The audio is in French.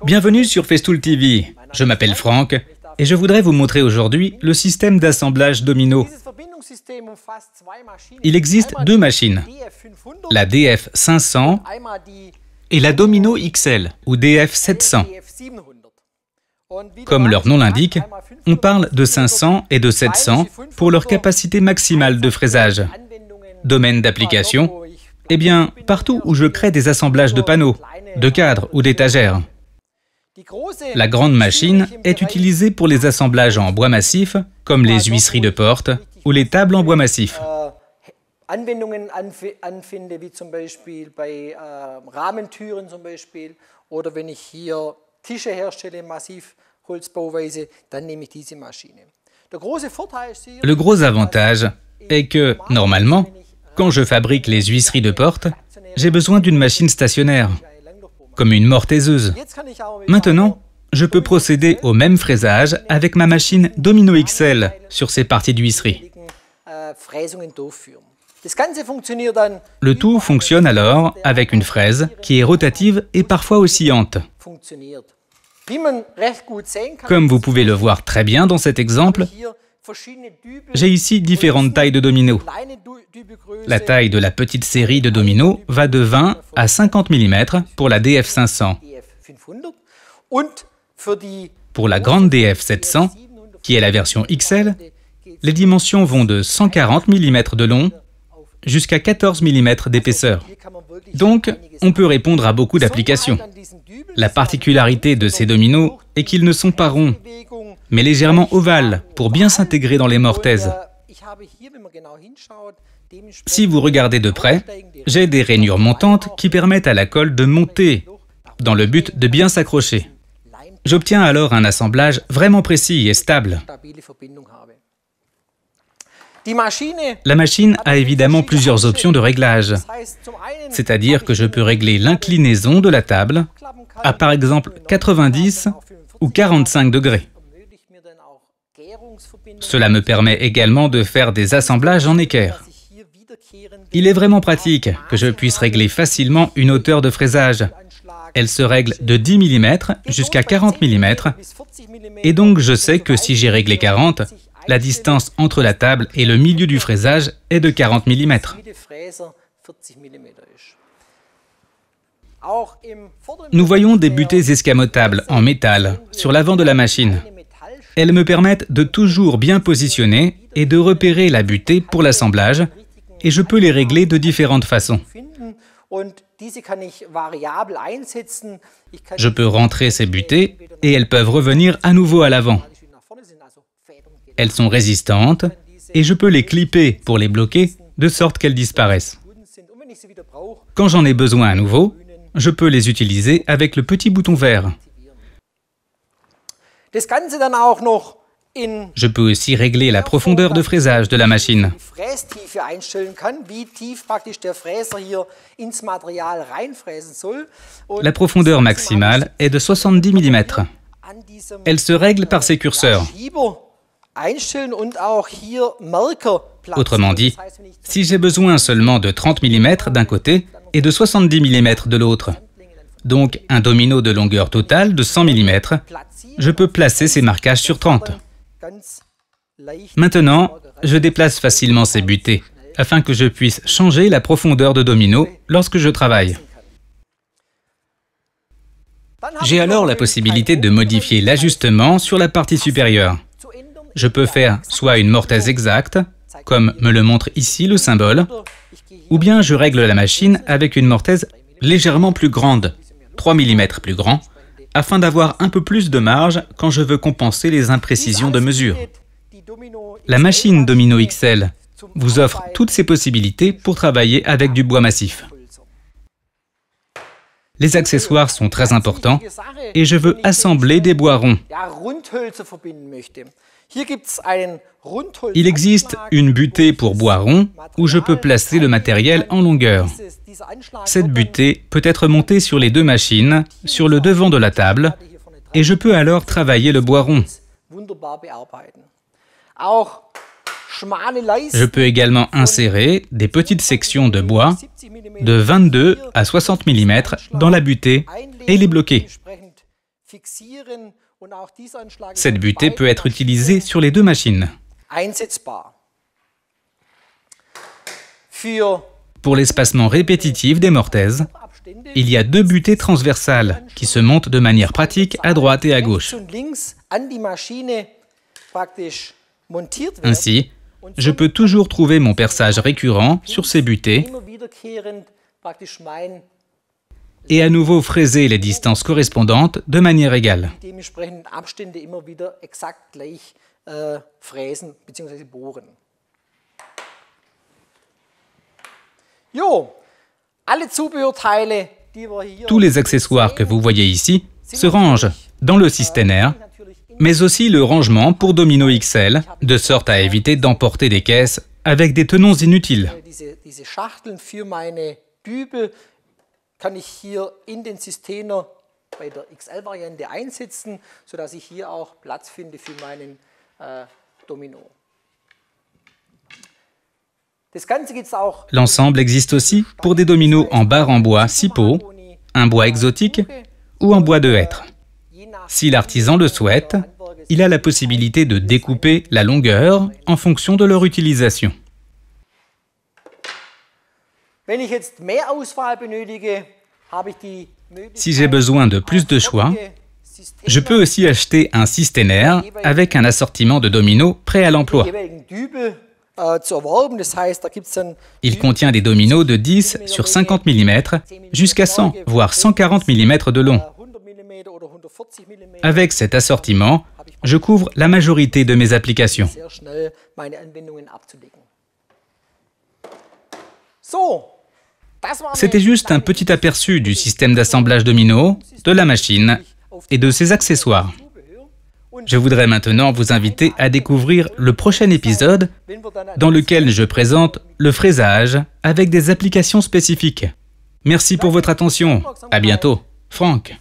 Bienvenue sur Festool TV, je m'appelle Franck et je voudrais vous montrer aujourd'hui le système d'assemblage domino. Il existe deux machines, la DF500 et la Domino XL ou DF700. Comme leur nom l'indique, on parle de 500 et de 700 pour leur capacité maximale de fraisage. Domaine d'application, eh bien, partout où je crée des assemblages de panneaux, de cadres ou d'étagères. La grande machine est utilisée pour les assemblages en bois massif, comme les huisseries de porte ou les tables en bois massif. Anwendungen anfinde, wie zum Beispiel bei Rahmentüren zum Beispiel, oder wenn ich hier Tische herstelle, Massivholzbauweise, dann nehme ich diese Maschine. Le gros avantage est que, normalement, quand je fabrique les huisseries de porte, j'ai besoin d'une machine stationnaire, comme une mortaiseuse. Maintenant, je peux procéder au même fraisage avec ma machine Domino XL sur ces parties d'huisserie. Le tout fonctionne alors avec une fraise qui est rotative et parfois oscillante. Comme vous pouvez le voir très bien dans cet exemple, j'ai ici différentes tailles de dominos. La taille de la petite série de dominos va de 20 à 50 mm pour la DF500. Pour la grande DF700, qui est la version XL, les dimensions vont de 140 mm de long jusqu'à 14 mm d'épaisseur. Donc, on peut répondre à beaucoup d'applications. La particularité de ces dominos est qu'ils ne sont pas ronds, mais légèrement ovales pour bien s'intégrer dans les mortaises. Si vous regardez de près, j'ai des rainures montantes qui permettent à la colle de monter, dans le but de bien s'accrocher. J'obtiens alors un assemblage vraiment précis et stable. La machine a évidemment plusieurs options de réglage, c'est-à-dire que je peux régler l'inclinaison de la table à par exemple 90 ou 45 degrés. Cela me permet également de faire des assemblages en équerre. Il est vraiment pratique que je puisse régler facilement une hauteur de fraisage. Elle se règle de 10 mm jusqu'à 40 mm, et donc je sais que si j'ai réglé 40, la distance entre la table et le milieu du fraisage est de 40 mm. Nous voyons des butées escamotables en métal sur l'avant de la machine. Elles me permettent de toujours bien positionner et de repérer la butée pour l'assemblage, et je peux les régler de différentes façons. Je peux rentrer ces butées et elles peuvent revenir à nouveau à l'avant. Elles sont résistantes et je peux les clipper pour les bloquer de sorte qu'elles disparaissent. Quand j'en ai besoin à nouveau, je peux les utiliser avec le petit bouton vert. Je peux aussi régler la profondeur de fraisage de la machine. La profondeur maximale est de 70 mm. Elle se règle par ces curseurs. Autrement dit, si j'ai besoin seulement de 30 mm d'un côté et de 70 mm de l'autre, donc un domino de longueur totale de 100 mm, je peux placer ces marquages sur 30. Maintenant, je déplace facilement ces butées, afin que je puisse changer la profondeur de domino lorsque je travaille. J'ai alors la possibilité de modifier l'ajustement sur la partie supérieure. Je peux faire soit une mortaise exacte, comme me le montre ici le symbole, ou bien je règle la machine avec une mortaise légèrement plus grande, 3 mm plus grand, afin d'avoir un peu plus de marge quand je veux compenser les imprécisions de mesure. La machine Domino XL vous offre toutes ces possibilités pour travailler avec du bois massif. Les accessoires sont très importants et je veux assembler des bois ronds. Il existe une butée pour bois rond où je peux placer le matériel en longueur. Cette butée peut être montée sur les deux machines, sur le devant de la table, et je peux alors travailler le bois rond. Je peux également insérer des petites sections de bois de 22 à 60 mm dans la butée et les bloquer. Cette butée peut être utilisée sur les deux machines. Pour l'espacement répétitif des mortaises, il y a deux butées transversales qui se montent de manière pratique à droite et à gauche. Ainsi, je peux toujours trouver mon perçage récurrent sur ces butées et à nouveau fraiser les distances correspondantes de manière égale. Tous les accessoires que vous voyez ici se rangent dans le Systener, mais aussi le rangement pour Domino XL, de sorte à éviter d'emporter des caisses avec des tenons inutiles. Kann ich hier in den Systener bei der XL-Variante einsetzen, sodass ich hier auch Platz finde für meinen Domino. L'ensemble existe aussi pour des dominos en barre en bois 6 pots, un bois exotique ou en bois de hêtre. Si l'artisan le souhaite, il a la possibilité de découper la longueur en fonction de leur utilisation. Si j'ai besoin de plus de choix, je peux aussi acheter un Systener avec un assortiment de dominos prêt à l'emploi. Il contient des dominos de 10 sur 50 mm jusqu'à 100, voire 140 mm de long. Avec cet assortiment, je couvre la majorité de mes applications. C'était juste un petit aperçu du système d'assemblage domino, de la machine et de ses accessoires. Je voudrais maintenant vous inviter à découvrir le prochain épisode dans lequel je présente le fraisage avec des applications spécifiques. Merci pour votre attention. À bientôt. Franck.